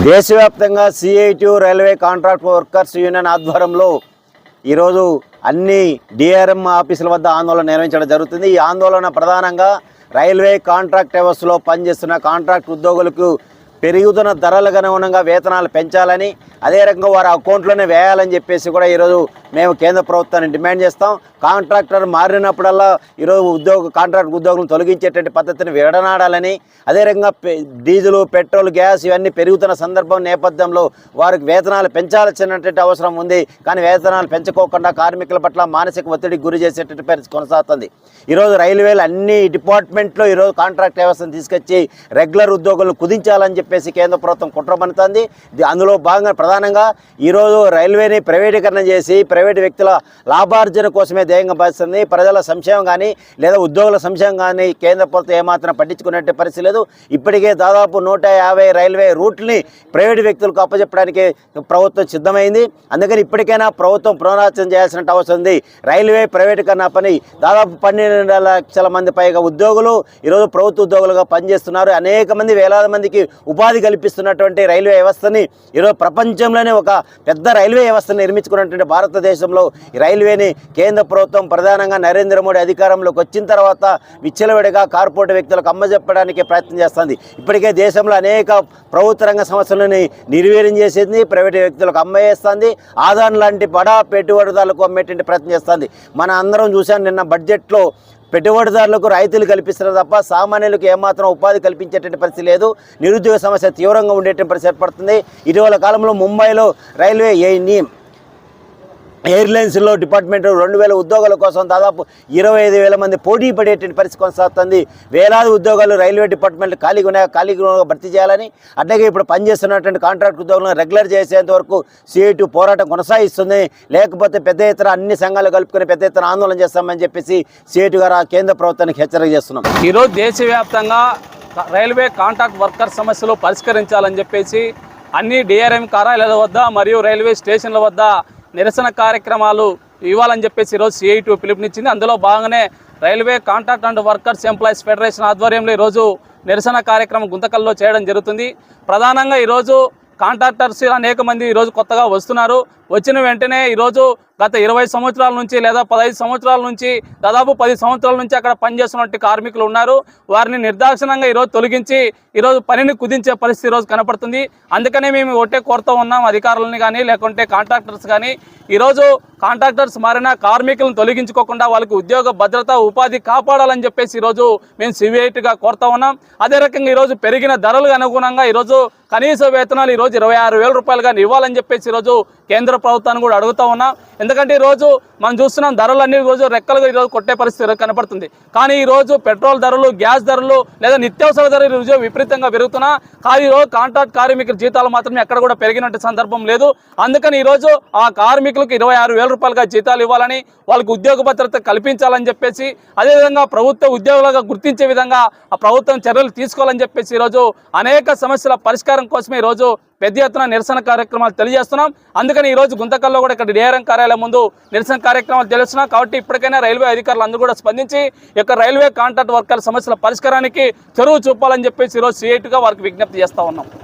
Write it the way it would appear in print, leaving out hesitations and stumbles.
దేశవ్యాప్తంగా CIT railway contract workers union ఆధ్వర్యంలో ఈరోజు అన్ని డిఆర్ఎం ఆఫీసుల వద్ద ఆందోళన నిర్వహించడం జరుగుతుంది. ఈ ఆందోళన ప్రధానంగా రైల్వే కాంట్రాక్ట్ వ్యవస్థలో పనిచేస్తున్న కాంట్రాక్ట్ ఉద్యోగులకు పెరుగుతున్న ధరలకు అనుగుణంగా వేతనాలు పెంచాలని, అదే రకంగా వారి అకౌంట్లోనే వేయాలని చెప్పేసి కూడా ఈరోజు మేము కేంద్ర ప్రభుత్వాన్ని డిమాండ్ చేస్తాం. కాంట్రాక్టర్ మారినప్పుడల్లా ఈరోజు కాంట్రాక్ట్ ఉద్యోగులను తొలగించేటువంటి పద్ధతిని విడనాడాలని, అదే రకంగా డీజిల్, పెట్రోల్, గ్యాస్ ఇవన్నీ పెరుగుతున్న సందర్భం నేపథ్యంలో వారికి వేతనాలు పెంచాల్సినటువంటి అవసరం ఉంది. కానీ వేతనాలు పెంచుకోకుండా కార్మికుల పట్ల మానసిక ఒత్తిడికి గురి చేసేటువంటి పరిస్థితి కొనసాగుతుంది. ఈరోజు రైల్వేలు అన్ని డిపార్ట్మెంట్లో ఈరోజు కాంట్రాక్ట్ వ్యవస్థను తీసుకొచ్చి రెగ్యులర్ ఉద్యోగులను కుదించాలని చెప్పేసి కేంద్ర ప్రభుత్వం కుట్రపన్నుతోంది. అందులో భాగంగా ప్రధానంగా ఈరోజు రైల్వేని ప్రైవేటీకరణ చేసి ప్రైవేటు వ్యక్తుల లాభార్జన కోసమే ధ్యేయంగా భావిస్తుంది. ప్రజల సంక్షేమం కానీ లేదా ఉద్యోగుల సంక్షేమం కానీ కేంద్ర ప్రభుత్వం ఏమాత్రం పట్టించుకునే పరిస్థితి లేదు. ఇప్పటికే దాదాపు 150 రైల్వే రూట్ని ప్రైవేటు వ్యక్తులకు అప్పచెప్పడానికి ప్రభుత్వం సిద్ధమైంది. అందుకని ఇప్పటికైనా ప్రభుత్వం పునరాలోచన చేయాల్సిన అవసరం ఉంది. రైల్వే ప్రైవేటీకరణ పని దాదాపు 12 లక్షల మంది పైగా ఉద్యోగులు ఈరోజు ప్రభుత్వ ఉద్యోగులుగా పనిచేస్తున్నారు. అనేక మంది వేలాది మందికి ఉపాధి కల్పిస్తున్నటువంటి రైల్వే వ్యవస్థని ఈరోజు ప్రపంచంలోనే ఒక పెద్ద రైల్వే వ్యవస్థను నిర్మించుకున్నటువంటి భారతదేశంలో ఈ రైల్వేని కేంద్ర ప్రభుత్వం ప్రధానంగా నరేంద్ర మోడీ అధికారంలోకి వచ్చిన తర్వాత విచ్చలవిడిగా కార్పొరేట్ వ్యక్తులకు అమ్మజెప్పడానికి ప్రయత్నం చేస్తుంది. ఇప్పటికే దేశంలో అనేక ప్రభుత్వ రంగ సంస్థలను నిర్వీర్యం చేసింది, ప్రైవేటు వ్యక్తులకు అమ్మేస్తుంది, ఆదాన్ లాంటి బడా పెట్టుబడిదారులకు అమ్మేటువంటి ప్రయత్నం చేస్తుంది. మన అందరం చూసాం, నిన్న బడ్జెట్లో పెట్టుబడిదారులకు రాయితీలు కల్పిస్తున్నారు తప్ప సామాన్యులకు ఏమాత్రం ఉపాధి కల్పించేటువంటి పరిస్థితి లేదు. నిరుద్యోగ సమస్య తీవ్రంగా ఉండేటువంటి పరిస్థితి ఏర్పడుతుంది. ఇటీవల కాలంలో ముంబైలో రైల్వే ఎయిర్లైన్స్లో డిపార్ట్మెంట్ 2000 ఉద్యోగాల కోసం దాదాపు 25,000 మంది పోటీ పడేటువంటి పరిస్థితి కొనసాగుతుంది. వేలాది ఉద్యోగాలు రైల్వే డిపార్ట్మెంట్ ఖాళీగా భర్తీ చేయాలని, అట్లాగే ఇప్పుడు పనిచేస్తున్నటువంటి కాంట్రాక్ట్ ఉద్యోగులను రెగ్యులర్ చేసేంత వరకు సిఐటి పోరాటం కొనసాగిస్తుంది. లేకపోతే పెద్ద ఎత్తున అన్ని సంఘాలు కలుపుకొని పెద్ద ఎత్తున ఆందోళన చేస్తామని చెప్పేసి సిఐటి గారు కేంద్ర ప్రభుత్వానికి హెచ్చరిక చేస్తున్నాం. ఈరోజు దేశవ్యాప్తంగా రైల్వే కాంట్రాక్ట్ వర్కర్ సమస్యలు పరిష్కరించాలని చెప్పేసి అన్ని డిఆర్ఎం కార్యాలయాల వద్ద మరియు రైల్వే స్టేషన్ల వద్ద నిరసన కార్యక్రమాలు ఇవ్వాలని చెప్పేసి ఈరోజు సిఐటి పిలుపునిచ్చింది. అందులో భాగంగానే railway contract and workers employees federation ఆధ్వర్యంలో ఈరోజు నిరసన కార్యక్రమం గుంతకల్లో చేయడం జరుగుతుంది. ప్రధానంగా ఈరోజు కాంట్రాక్టర్స్ అనేక మంది ఈరోజు కొత్తగా వస్తున్నారు. వచ్చిన వెంటనే ఈరోజు గత 20 సంవత్సరాల నుంచి లేదా 15 సంవత్సరాల నుంచి దాదాపు 10 సంవత్సరాల నుంచి అక్కడ పనిచేస్తున్నట్టు కార్మికులు ఉన్నారు. వారిని నిర్దాక్షిణంగా ఈరోజు తొలగించి ఈరోజు పనిని కుదించే పరిస్థితి ఈరోజు కనపడుతుంది. అందుకనే మేము ఒకటే కోరుతూ ఉన్నాం, అధికారులని కానీ లేకుంటే కాంట్రాక్టర్స్ కానీ ఈరోజు కాంట్రాక్టర్స్ మారిన కార్మికులను తొలగించుకోకుండా వాళ్ళకి ఉద్యోగ భద్రత, ఉపాధి కాపాడాలని చెప్పేసి ఈరోజు మేము సివిఐటిగా కోరుతా ఉన్నాం. అదే రకంగా ఈరోజు పెరిగిన ధరలకు అనుగుణంగా ఈరోజు కనీస వేతనాలు ఈరోజు 26,000 రూపాయలుగా ఇవ్వాలని చెప్పేసి ఈరోజు కేంద్ర ప్రభుత్వాన్ని కూడా అడుగుతా ఉన్నాం. ఎందుకంటే ఈరోజు మనం చూస్తున్నాం ధరలన్నీ రోజు రెక్కలుగా ఈరోజు కొట్టే పరిస్థితి కనపడుతుంది. కానీ ఈరోజు పెట్రోల్ ధరలు, గ్యాస్ ధరలు లేదా నిత్యావసర ధరలు ఈరోజు విపరీతంగా పెరుగుతున్నా కానీ ఈరోజు కాంట్రాక్ట్ కార్మికుల జీతాలు మాత్రమే ఎక్కడ కూడా పెరిగినట్టు సందర్భం లేదు. అందుకని ఈరోజు ఆ కార్మికులకు 26,000 రూపాయలుగా జీతాలు ఇవ్వాలని, వాళ్ళకి ఉద్యోగ భద్రత కల్పించాలని చెప్పేసి, అదేవిధంగా ప్రభుత్వ ఉద్యోగులుగా గుర్తించే విధంగా ఆ ప్రభుత్వం చర్యలు తీసుకోవాలని చెప్పేసి ఈరోజు అనేక సమస్యల పరిష్కారం కోసమే ఈరోజు పెద్ద ఎత్తున నిరసన కార్యక్రమాలు తెలియజేస్తున్నాం. అందుకని ఈరోజు గుంతకల్లో కూడా ఇక్కడ డిఆర్ఎం కార్యాలయం ముందు నిరసన కార్యక్రమాలు తెలుస్తున్నాం. కాబట్టి ఇప్పటికైనా రైల్వే అధికారులు అందరూ కూడా స్పందించి ఇక రైల్వే కాంట్రాక్ట్ వర్కర్ల సమస్యల పరిష్కారానికి చొరవ చూపాలని చెప్పేసి ఈరోజు సిఐటిగా వారికి విజ్ఞప్తి చేస్తా ఉన్నాం.